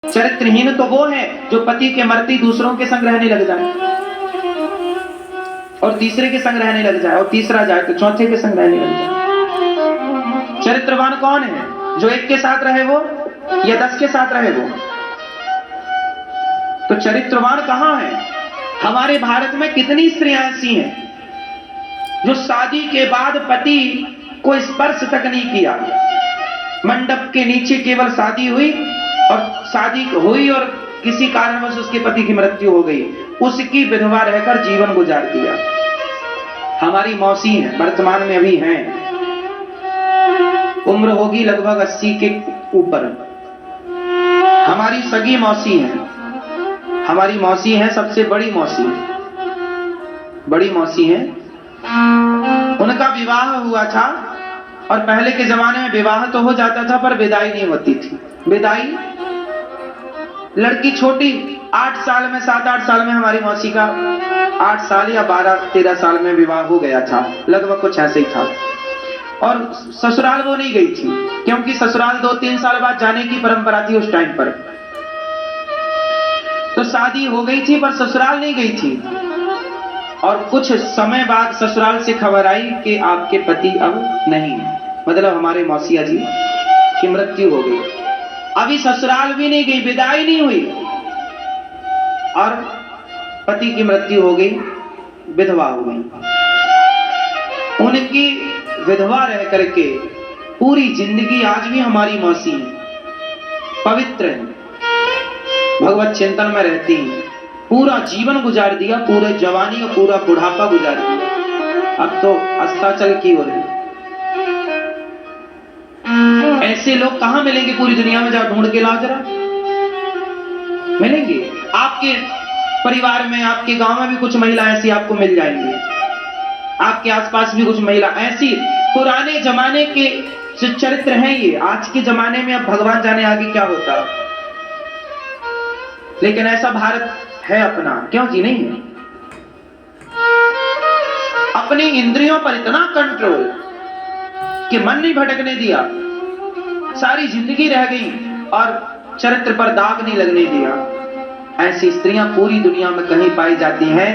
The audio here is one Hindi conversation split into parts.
चरित्रहीन तो वो है जो पति के मरते दूसरों के संग रहने लग जाए और तीसरे के संग रहने लग जाए और तीसरा जाए तो चौथे के संग रहने लग जाए। चरित्रवान कौन है? जो एक के साथ रहे वो या 10 के साथ रहे वो? तो चरित्रवान कहां है? हमारे भारत में कितनी स्त्रियां ऐसी हैं जो शादी के बाद पति को स्पर्श तक नहीं किया, मंडप के नीचे केवल शादी हुई और शादी हुई और किसी कारणवश उसके पति की मृत्यु हो गई, उसकी विधवा रहकर जीवन गुजार दिया। हमारी मौसी हैं, वर्तमान में अभी हैं, उम्र होगी लगभग 80 के ऊपर। हमारी सगी मौसी हैं, हमारी मौसी हैं, सबसे बड़ी मौसी, बड़ी मौसी हैं। उनका विवाह हुआ था और पहले के जमाने में विवाह तो हो जाता था पर विदाई नहीं होती थी। विदाई, लड़की छोटी 8 साल में, 7-8 साल में हमारी मौसी का 8 साल या 12-13 साल में विवाह हो गया था, लगभग कुछ ऐसे ही था। और ससुराल वो नहीं गई थी क्योंकि ससुराल 2-3 साल बाद जाने की परंपरा थी उस टाइम पर। तो शादी हो गई थी पर ससुराल नहीं गई थी और कुछ समय बाद ससुराल से खबर आई कि आपके पति अब नहीं, मतलब हमारे मौसिया जी की मृत्यु हो गई। अभी ससुराल भी नहीं गई, विदाई नहीं हुई और पति की मृत्यु हो गई, विधवा हो गई। उनकी विधवा रह करके पूरी जिंदगी आज भी हमारी मौसी है, पवित्र है, भगवत चिंतन में रहती है, पूरा जीवन गुजार दिया, पूरे जवानी और पूरा बुढ़ापा गुजार दिया, अब तो अस्ताचल की ओर है। ऐसे लोग कहां मिलेंगे पूरी दुनिया में? जाओ ढूंढ के लाओ जरा, मिलेंगे? आपके परिवार में, आपके गांव में भी कुछ महिला ऐसी आपको मिल जाएंगी, आपके आसपास भी कुछ महिला ऐसी। पुराने जमाने के जो चरित्र हैं ये, आज के जमाने में अब भगवान जाने आगे क्या होता, लेकिन ऐसा भारत है अपना, क्यों जी नहीं है? अपनी इंद्रियों पर इतना कंट्रोल कि मन नहीं भटकने दिया, सारी जिंदगी रह गई और चरित्र पर दाग नहीं लगने दिया। ऐसी स्त्रियां पूरी दुनिया में कहीं पाई जाती हैं,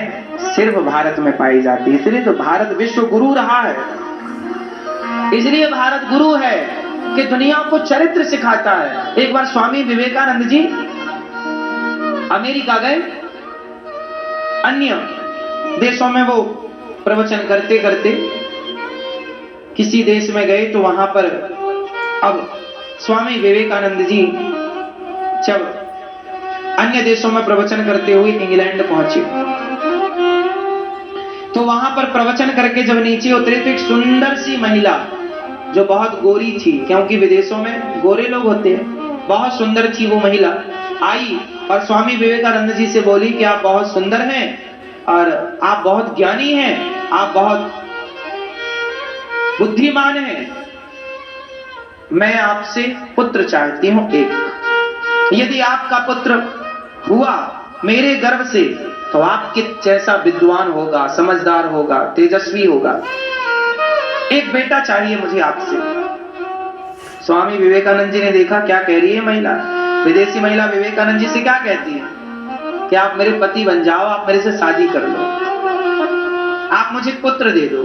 सिर्फ भारत में पाई जाती है। इसलिए तो भारत विश्व गुरु रहा है, इसलिए भारत गुरु है कि दुनिया को चरित्र सिखाता है। एक बार स्वामी विवेकानंद जी अमेरिका गए, अन्य देशों में वो प्रवचन करते करते किसी देश में गए तो वहां पर अब स्वामी विवेकानंद जी जब अन्य देशों में प्रवचन करते हुए इंग्लैंड पहुंचे तो वहां पर प्रवचन करके जब नीचे उतरे तो एक सुंदर सी महिला जो बहुत गोरी थी, क्योंकि विदेशों में गोरे लोग होते हैं, बहुत सुंदर थी वो महिला, आई और स्वामी विवेकानंद जी से बोली कि आप बहुत सुंदर हैं और आप बहुत ज्ञानी हैं, आप बहुत बुद्धिमान हैं, मैं आपसे पुत्र चाहती हूं एक। यदि आपका पुत्र हुआ मेरे गर्भ से तो आपके जैसा विद्वान होगा, समझदार होगा, तेजस्वी होगा, एक बेटा चाहिए मुझे आपसे। स्वामी विवेकानंद जी ने देखा क्या कह रही है महिला, विदेशी महिला विवेकानंद जी से क्या कहती है कि आप मेरे पति बन जाओ, आप मेरे से शादी कर लो, आप मुझे पुत्र दे दो।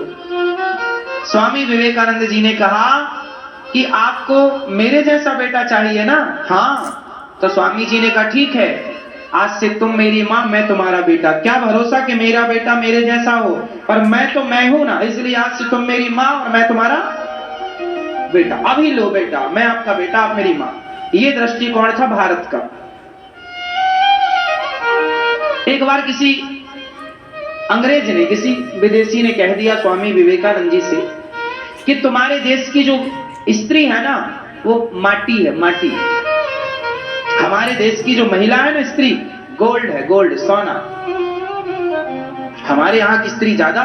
स्वामी विवेकानंद जी ने कहा कि आपको मेरे जैसा बेटा चाहिए ना? हाँ। तो स्वामी जी ने कहा ठीक है, आज से तुम मेरी माँ, मैं तुम्हारा बेटा। क्या भरोसा कि मेरा बेटा मेरे जैसा हो, पर मैं तो मैं हूं ना, इसलिए आज से तुम मेरी माँ और मैं तुम्हारा बेटा। अभी लो बेटा, मैं आपका बेटा, आप मेरी माँ। ये दृष्टिकोण था भारत का। एक बार किसी अंग्रेज ने, किसी विदेशी ने कह दिया स्वामी विवेकानंद जी से कि तुम्हारे देश की जो स्त्री है ना वो माटी है, माटी। हमारे देश की जो महिला है ना स्त्री, गोल्ड है, गोल्ड, सोना। हमारे यहाँ की स्त्री ज्यादा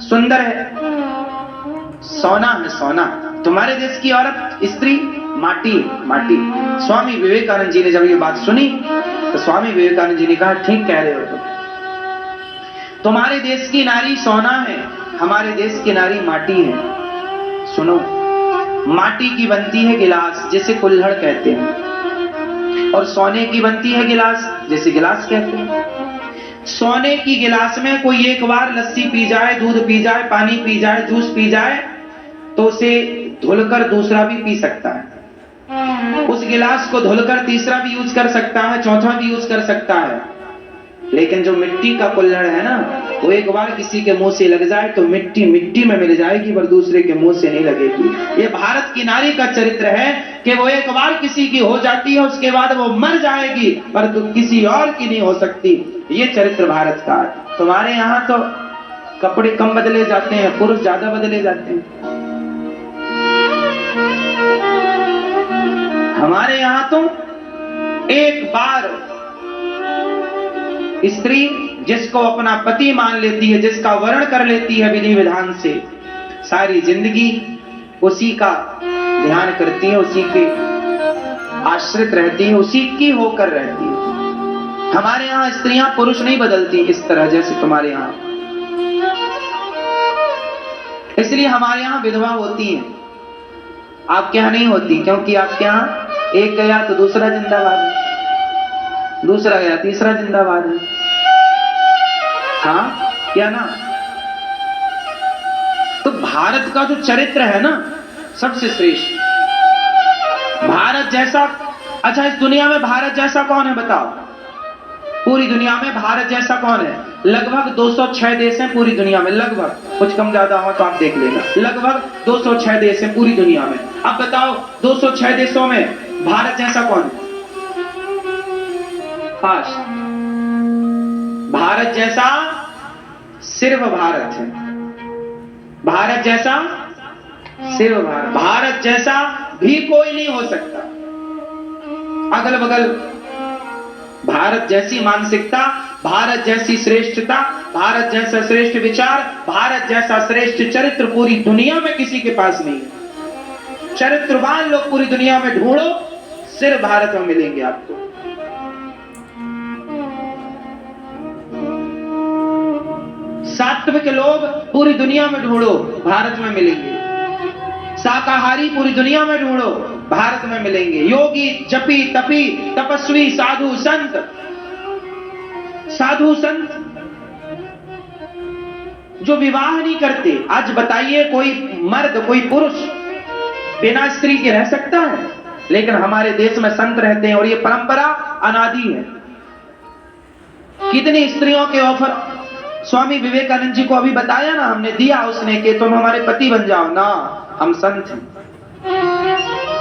सुंदर है, सोना है, सोना। तुम्हारे देश की औरत स्त्री माटी, माटी। स्वामी विवेकानंद जी ने जब ये बात सुनी तो स्वामी विवेकानंद जी ने कहा ठीक कह रहे हो तुम, तुम्हारे देश की नारी सोना है, हमारे देश की नारी माटी है। सुनो, माटी की बनती है गिलास, जिसे कुल्हड़ कहते हैं, और सोने की बनती है गिलास, जैसे गिलास कहते हैं। सोने की गिलास में कोई एक बार लस्सी पी जाए, दूध पी जाए, पानी पी जाए, जूस पी जाए, तो उसे धुलकर दूसरा भी पी सकता है। उस गिलास को धुलकर तीसरा भी यूज कर सकता है, चौथा भी यूज कर सकता है। लेकिन जो मिट्टी का कुल्हड़ है ना, वो एक बार किसी के मुंह से लग जाए तो मिट्टी मिट्टी में मिल जाएगी, पर दूसरे के मुंह से नहीं लगेगी। ये भारत की नारी का चरित्र है कि वो एक बार किसी की हो जाती है, उसके बाद वो मर जाएगी, पर तो किसी और की नहीं हो सकती। ये चरित्र भारत का है। तुम्हारे यहाँ तो कपड़े कम बदले जाते हैं, पुरुष ज्यादा बदले जाते हैं। हमारे यहाँ तो एक बार स्त्री जिसको अपना पति मान लेती है, जिसका वर्ण कर लेती है विधि विधान से, सारी जिंदगी उसी का ध्यान करती है, उसी के आश्रित रहती है, उसी की होकर रहती है। हमारे यहाँ स्त्रियां पुरुष नहीं बदलती इस तरह जैसे तुम्हारे यहाँ। इसलिए हमारे यहाँ विधवा होती हैं, आपके यहाँ नहीं होती, क्योंकि आपके यहाँ एक गया तो दूसरा जिंदाबाद है, दूसरा गया तीसरा जिंदाबाद है। हाँ क्या ना? तो भारत का जो चरित्र है ना, सबसे श्रेष्ठ भारत जैसा। अच्छा, इस दुनिया में भारत जैसा कौन है बताओ? पूरी दुनिया में भारत जैसा कौन है? लगभग 206 देश हैं पूरी दुनिया में, लगभग, कुछ कम ज्यादा हो तो आप देख लेना। लगभग 206 देश हैं पूरी दुनिया में। अब बताओ 206 देशों में भारत जैसा कौन है? भारत जैसा सिर्फ भारत है। भारत जैसा सिर्फ भारत, भारत जैसा भी कोई नहीं हो सकता। अगल बगल भारत जैसी मानसिकता, भारत जैसी श्रेष्ठता, भारत जैसा श्रेष्ठ विचार, भारत जैसा श्रेष्ठ चरित्र पूरी दुनिया में किसी के पास नहीं है। चरित्रवान लोग पूरी दुनिया में ढूंढो, सिर्फ भारत में मिलेंगे आपको। सात्विक लोग पूरी दुनिया में ढूंढो, भारत में मिलेंगे। शाकाहारी पूरी दुनिया में ढूंढो, भारत में मिलेंगे। योगी, जपी, तपी, तपस्वी, साधु संत, साधु संत जो विवाह नहीं करते। आज बताइए कोई मर्द, कोई पुरुष बिना स्त्री के रह सकता है? लेकिन हमारे देश में संत रहते हैं और ये परंपरा अनादि है। कितनी स्त्रियों के ऑफर स्वामी विवेकानंद जी को अभी बताया ना हमने, दिया उसने कि तुम हमारे पति बन जाओ ना, हम संत हैं।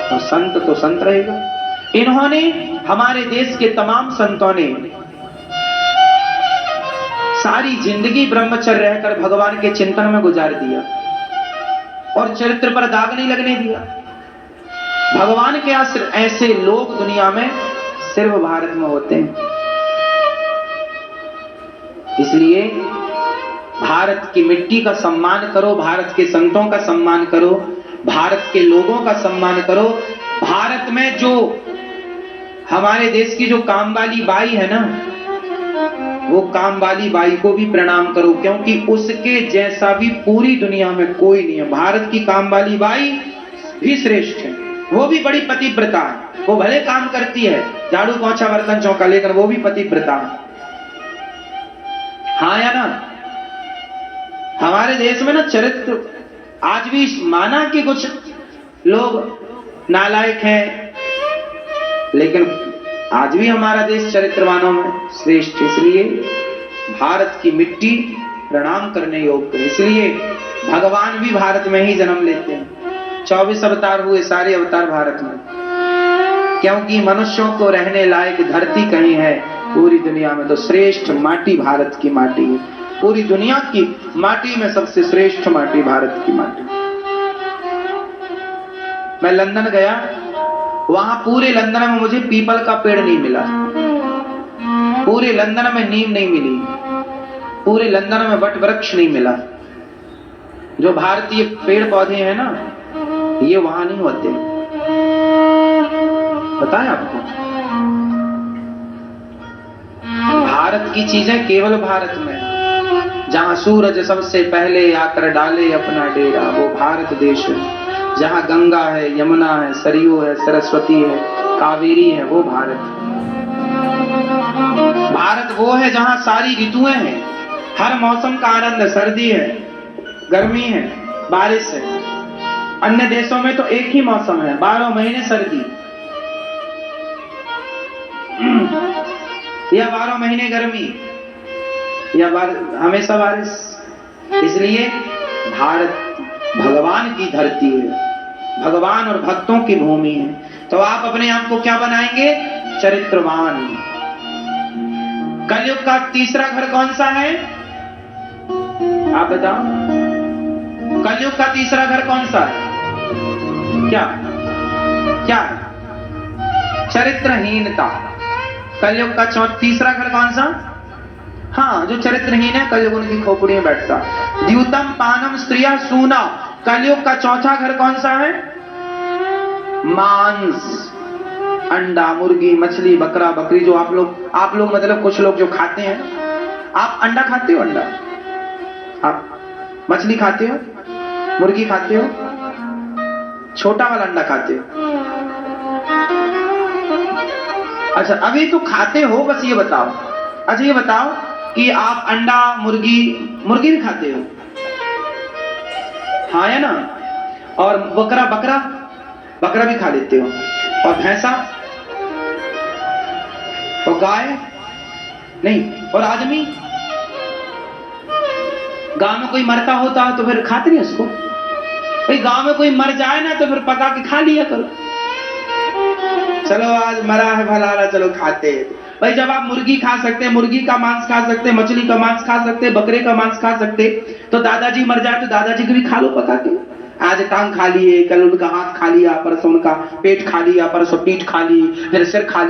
और संत तो संत रहेगा। इन्होंने, हमारे देश के तमाम संतों ने सारी जिंदगी ब्रह्मचर्य रहकर भगवान के चिंतन में गुजार दिया और चरित्र पर दाग नहीं लगने दिया। भगवान के ऐसे लोग दुनिया में सिर्फ भारत में होते हैं। इसलिए भारत की मिट्टी का सम्मान करो, भारत के संतों का सम्मान करो, भारत के लोगों का सम्मान करो। भारत में जो हमारे देश की जो कामवाली बाई है ना, वो कामवाली बाई को भी प्रणाम करो, क्योंकि उसके जैसा भी पूरी दुनिया में कोई नहीं है। भारत की कामवाली बाई भी श्रेष्ठ है, वो भी बड़ी पतिव्रता है। वो भले काम करती है, झाड़ू पोंछा बर्तन चौका, लेकर वो भी पतिव्रता है। हाँ या ना? हमारे देश में ना चरित्र आज भी माना कि कुछ लोग नालायक हैं, लेकिन आज भी हमारा देश चरित्रवानों में श्रेष्ठ। इसलिए भारत की मिट्टी प्रणाम करने योग्य है। इसलिए भगवान भी भारत में ही जन्म लेते हैं। 24 अवतार हुए, सारे अवतार भारत में, क्योंकि मनुष्यों को रहने लायक धरती कहीं है पूरी दुनिया में तो श्रेष्ठ माटी भारत की माटी है। पूरी दुनिया की माटी में सबसे श्रेष्ठ माटी भारत की माटी। मैं लंदन गया, वहां पूरे लंदन में मुझे पीपल का पेड़ नहीं मिला, पूरे लंदन में नीम नहीं मिली, पूरे लंदन में वट वृक्ष नहीं मिला। जो भारतीय पेड़ पौधे हैं ना, ये वहां नहीं होते। पता है आपको? भारत की चीजें केवल भारत में। जहां सूरज सबसे पहले आकर डाले अपना डेरा, वो भारत देश है। जहां गंगा है, यमुना है, सरयू है, सरस्वती है, कावेरी है वो भारत। भारत वो है जहां सारी ऋतुएं हैं, हर मौसम का आनंद, सर्दी है, गर्मी है, बारिश है। अन्य देशों में तो एक ही मौसम है, 12 महीने सर्दी या 12 महीने गर्मी या हमेशा बारिश। इसलिए भारत भगवान की धरती है, भगवान और भक्तों की भूमि है। तो आप अपने आप को क्या बनाएंगे? चरित्रवान। कलयुग का तीसरा घर कौन सा है? आप बताओ, कलयुग का तीसरा घर कौन सा है? क्या क्या है? चरित्रहीनता। कलयुग का तीसरा घर कौन सा? हाँ, जो चरित्रहीन है कलयुग उनकी खोपड़ी में बैठता। द्यूतम पानम स्त्रिया सूना। कलयुग का चौथा घर कौन सा है? मांस, अंडा, मुर्गी, मछली, बकरा, बकरी। जो आप लोग मतलब कुछ लोग जो खाते हैं। आप अंडा खाते हो? अंडा आप मछली खाते हो? मुर्गी खाते हो? छोटा वाला अंडा खाते हो? अच्छा, अभी तो खाते हो, बस ये बताओ। अच्छा, ये बताओ कि आप अंडा, मुर्गी भी खाते हो? हाँ या ना? और बकरा भी खा लेते हो? और भैंसा और गाय नहीं? और आदमी? गांव में कोई मरता होता तो फिर खाते नहीं उसको? भाई गांव में कोई मर जाए ना तो फिर पका के खा लिया करो। चलो आज मरा है भला, चलो खाते हैं। भाई जब आप मुर्गी खा सकते हैं, मुर्गी का मांस खा सकते हैं, मछली का मांस खा सकते हैं, बकरे का मांस खा सकते, तो दादाजी मर जाए तो दादाजी को भी खा लो पका के। आज टांग खा लिए, कल उनका हाथ खा लिया, परसों उनका पेट खा लिया, परसों पीठ खा ली, फिर सिर खा लिया।